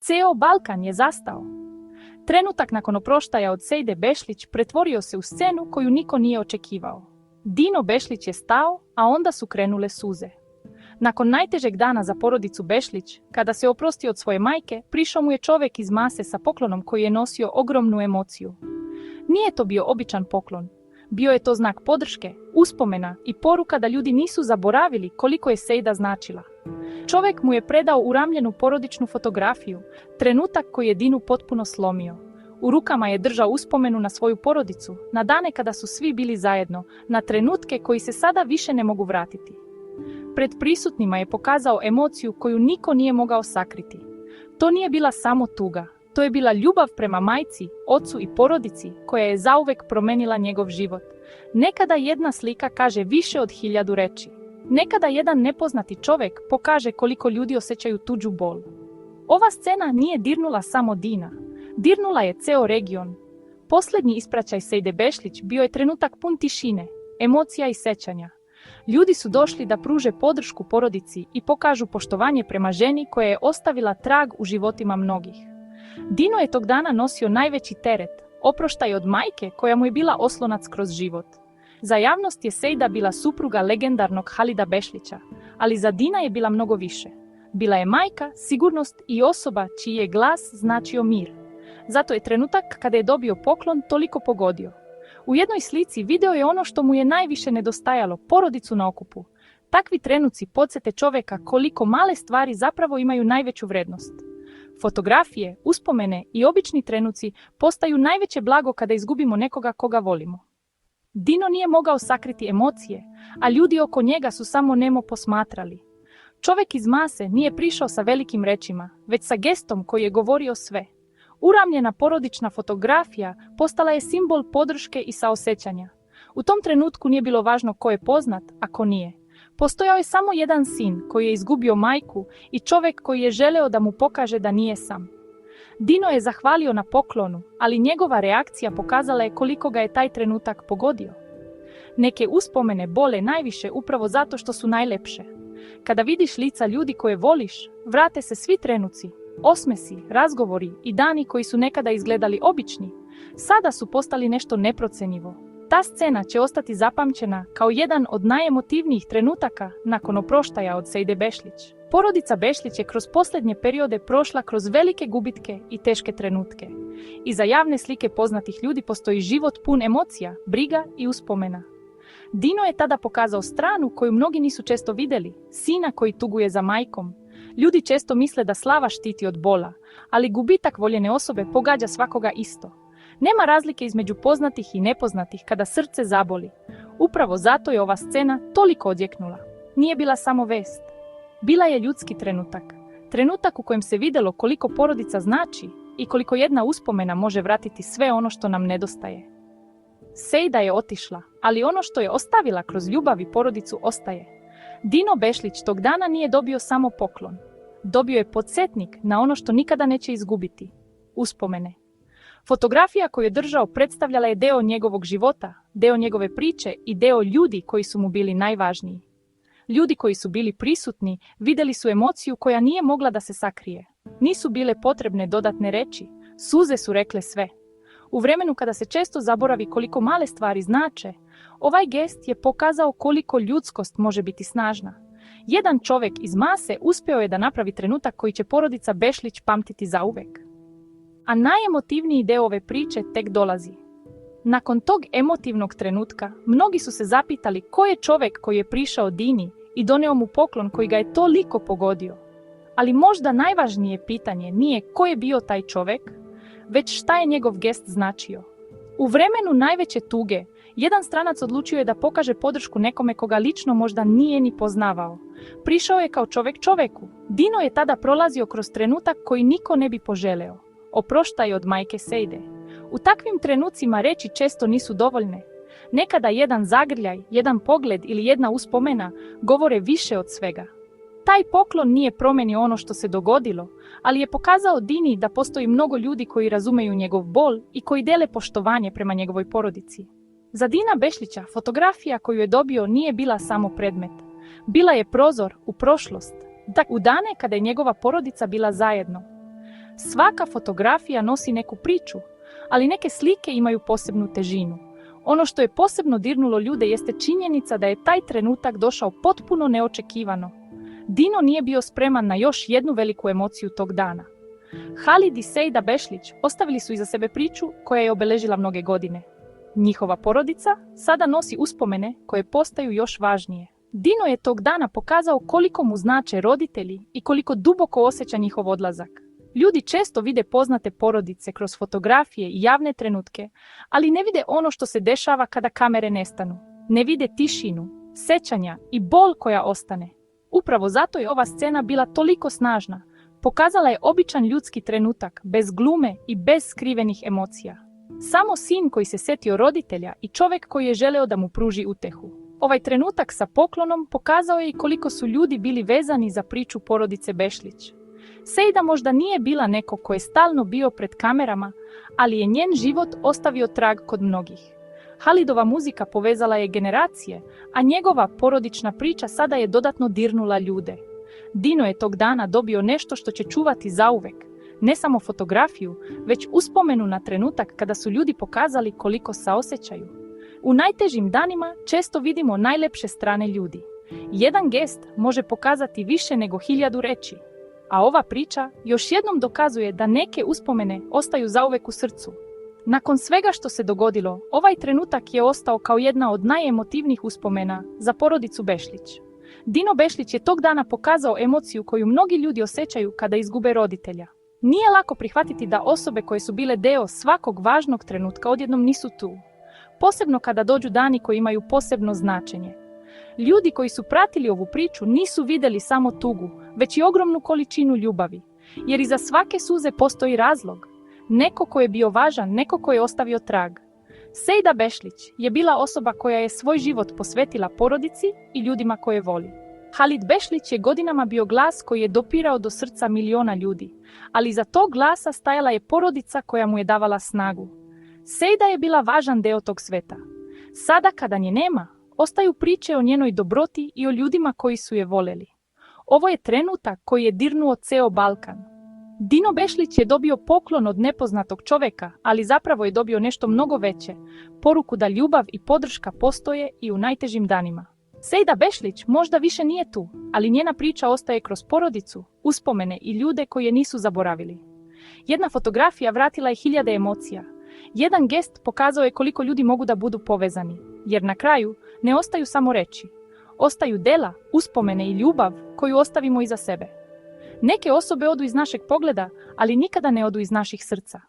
Ceo Balkan je zastao. Trenutak nakon oproštaja od Sejde Bešlić pretvorio se u scenu koju niko nije očekivao. Dino Bešlić je stao, a onda su krenule suze. Nakon najtežeg dana za porodicu Bešlić, kada se oprostio od svoje majke, prišao mu je čovjek iz mase sa poklonom koji je nosio ogromnu emociju. Nije to bio običan poklon. Bio je to znak podrške, uspomena i poruka da ljudi nisu zaboravili koliko je Sejda značila. Čovjek mu je predao uramljenu porodičnu fotografiju, trenutak koji je Dinu potpuno slomio. U rukama je držao uspomenu na svoju porodicu, na dane kada su svi bili zajedno, na trenutke koji se sada više ne mogu vratiti. Pred prisutnima je pokazao emociju koju niko nije mogao sakriti. To nije bila samo tuga, to je bila ljubav prema majci, ocu i porodici koja je zauvek promenila njegov život. Nekada jedna slika kaže više od 1000 reči. Nekada jedan nepoznati čovjek pokaže koliko ljudi osjećaju tuđu bol. Ova scena nije dirnula samo Dina. Dirnula je ceo region. Posljednji ispraćaj Sejde Bešlić bio je trenutak pun tišine, emocija i sećanja. Ljudi su došli da pruže podršku porodici i pokažu poštovanje prema ženi koja je ostavila trag u životima mnogih. Dino je tog dana nosio najveći teret, oproštaj od majke koja mu je bila oslonac kroz život. Za javnost je Sejda bila supruga legendarnog Halida Bešlića, ali za Dina je bila mnogo više. Bila je majka, sigurnost i osoba čiji je glas značio mir. Zato je trenutak kada je dobio poklon toliko pogodio. U jednoj slici video je ono što mu je najviše nedostajalo, porodicu na okupu. Takvi trenuci podsjete čovjeka koliko male stvari zapravo imaju najveću vrednost. Fotografije, uspomene i obični trenuci postaju najveće blago kada izgubimo nekoga koga volimo. Dino nije mogao sakriti emocije, a ljudi oko njega su samo nemo posmatrali. Čovjek iz mase nije prišao sa velikim rečima, već sa gestom koji je govorio sve. Uramljena porodična fotografija postala je simbol podrške i saosećanja. U tom trenutku nije bilo važno ko je poznat, a ko nije. Postojao je samo jedan sin koji je izgubio majku i čovjek koji je želeo da mu pokaže da nije sam. Dino je zahvalio na poklonu, ali njegova reakcija pokazala je koliko ga je taj trenutak pogodio. Neke uspomene bole najviše upravo zato što su najlepše. Kada vidiš lica ljudi koje voliš, vrate se svi trenuci, osmesi, razgovori i dani koji su nekada izgledali obični, sada su postali nešto neprocenjivo. Ta scena će ostati zapamćena kao jedan od najemotivnijih trenutaka nakon oproštaja od Sejde Bešlić. Porodica Bešlić je kroz posljednje periode prošla kroz velike gubitke i teške trenutke. Iza javne slike poznatih ljudi postoji život pun emocija, briga i uspomena. Dino je tada pokazao stranu koju mnogi nisu često vidjeli, sina koji tuguje za majkom. Ljudi često misle da slava štiti od bola, ali gubitak voljene osobe pogađa svakoga isto. Nema razlike između poznatih i nepoznatih kada srce zaboli. Upravo zato je ova scena toliko odjeknula. Nije bila samo vest. Bila je ljudski trenutak. Trenutak u kojem se vidjelo koliko porodica znači i koliko jedna uspomena može vratiti sve ono što nam nedostaje. Sejda je otišla, ali ono što je ostavila kroz ljubav i porodicu ostaje. Dino Bešlić tog dana nije dobio samo poklon. Dobio je podsjetnik na ono što nikada neće izgubiti. Uspomene. Fotografija koju je držao predstavljala je deo njegovog života, deo njegove priče i deo ljudi koji su mu bili najvažniji. Ljudi koji su bili prisutni vidjeli su emociju koja nije mogla da se sakrije. Nisu bile potrebne dodatne reči, suze su rekle sve. U vremenu kada se često zaboravi koliko male stvari znače, ovaj gest je pokazao koliko ljudskost može biti snažna. Jedan čovjek iz mase uspio je da napravi trenutak koji će porodica Bešlić pamtiti zauvek. A najemotivniji deo ove priče tek dolazi. Nakon tog emotivnog trenutka, mnogi su se zapitali ko je čovjek koji je prišao Dini i doneo mu poklon koji ga je toliko pogodio. Ali možda najvažnije pitanje nije ko je bio taj čovjek, već šta je njegov gest značio. U vremenu najveće tuge, jedan stranac odlučio je da pokaže podršku nekome koga lično možda nije ni poznavao. Prišao je kao čovjek čovjeku. Dino je tada prolazio kroz trenutak koji niko ne bi poželeo. Oproštaj od majke Sejde. U takvim trenucima reči često nisu dovoljne. Nekada jedan zagrljaj, jedan pogled ili jedna uspomena govore više od svega. Taj poklon nije promenio ono što se dogodilo, ali je pokazao Dini da postoji mnogo ljudi koji razumeju njegov bol i koji dele poštovanje prema njegovoj porodici. Za Dina Bešlića fotografija koju je dobio nije bila samo predmet. Bila je prozor u prošlost, u dane kada je njegova porodica bila zajedno. Svaka fotografija nosi neku priču, ali neke slike imaju posebnu težinu. Ono što je posebno dirnulo ljude jeste činjenica da je taj trenutak došao potpuno neočekivano. Dino nije bio spreman na još jednu veliku emociju tog dana. Halid i Sejda Bešlić ostavili su iza sebe priču koja je obeležila mnoge godine. Njihova porodica sada nosi uspomene koje postaju još važnije. Dino je tog dana pokazao koliko mu znače roditelji i koliko duboko osjeća njihov odlazak. Ljudi često vide poznate porodice kroz fotografije i javne trenutke, ali ne vide ono što se dešava kada kamere nestanu. Ne vide tišinu, sećanja i bol koja ostane. Upravo zato je ova scena bila toliko snažna. Pokazala je običan ljudski trenutak, bez glume i bez skrivenih emocija. Samo sin koji se setio roditelja i čovjek koji je želeo da mu pruži utehu. Ovaj trenutak sa poklonom pokazao je i koliko su ljudi bili vezani za priču porodice Bešlić. Sejda možda nije bila neko ko je stalno bio pred kamerama, ali je njen život ostavio trag kod mnogih. Halidova muzika povezala je generacije, a njegova porodična priča sada je dodatno dirnula ljude. Dino je tog dana dobio nešto što će čuvati zauvek, ne samo fotografiju, već uspomenu na trenutak kada su ljudi pokazali koliko saosećaju. U najtežim danima često vidimo najlepše strane ljudi. Jedan gest može pokazati više nego 1000 reči, a ova priča još jednom dokazuje da neke uspomene ostaju zauvek u srcu. Nakon svega što se dogodilo, ovaj trenutak je ostao kao jedna od najemotivnijih uspomena za porodicu Bešlić. Dino Bešlić je tog dana pokazao emociju koju mnogi ljudi osjećaju kada izgube roditelja. Nije lako prihvatiti da osobe koje su bile deo svakog važnog trenutka odjednom nisu tu. Posebno kada dođu dani koji imaju posebno značenje. Ljudi koji su pratili ovu priču nisu vidjeli samo tugu, već i ogromnu količinu ljubavi. Jer iza svake suze postoji razlog. Neko ko je bio važan, neko ko je ostavio trag. Sejda Bešlić je bila osoba koja je svoj život posvetila porodici i ljudima koje voli. Halid Bešlić je godinama bio glas koji je dopirao do srca miliona ljudi, ali iza tog glasa stajala je porodica koja mu je davala snagu. Sejda je bila važan deo tog sveta. Sada kada nje nema, ostaju priče o njenoj dobroti i o ljudima koji su je voljeli. Ovo je trenutak koji je dirnuo ceo Balkan. Dino Bešlić je dobio poklon od nepoznatog čovjeka, ali zapravo je dobio nešto mnogo veće, poruku da ljubav i podrška postoje i u najtežim danima. Sejda Bešlić možda više nije tu, ali njena priča ostaje kroz porodicu, uspomene i ljude koje nisu zaboravili. Jedna fotografija vratila je 1000 emocija. Jedan gest pokazao je koliko ljudi mogu da budu povezani, jer na kraju ne ostaju samo reči. Ostaju dela, uspomene i ljubav koju ostavimo iza sebe. Neke osobe odu iz našeg pogleda, ali nikada ne odu iz naših srca.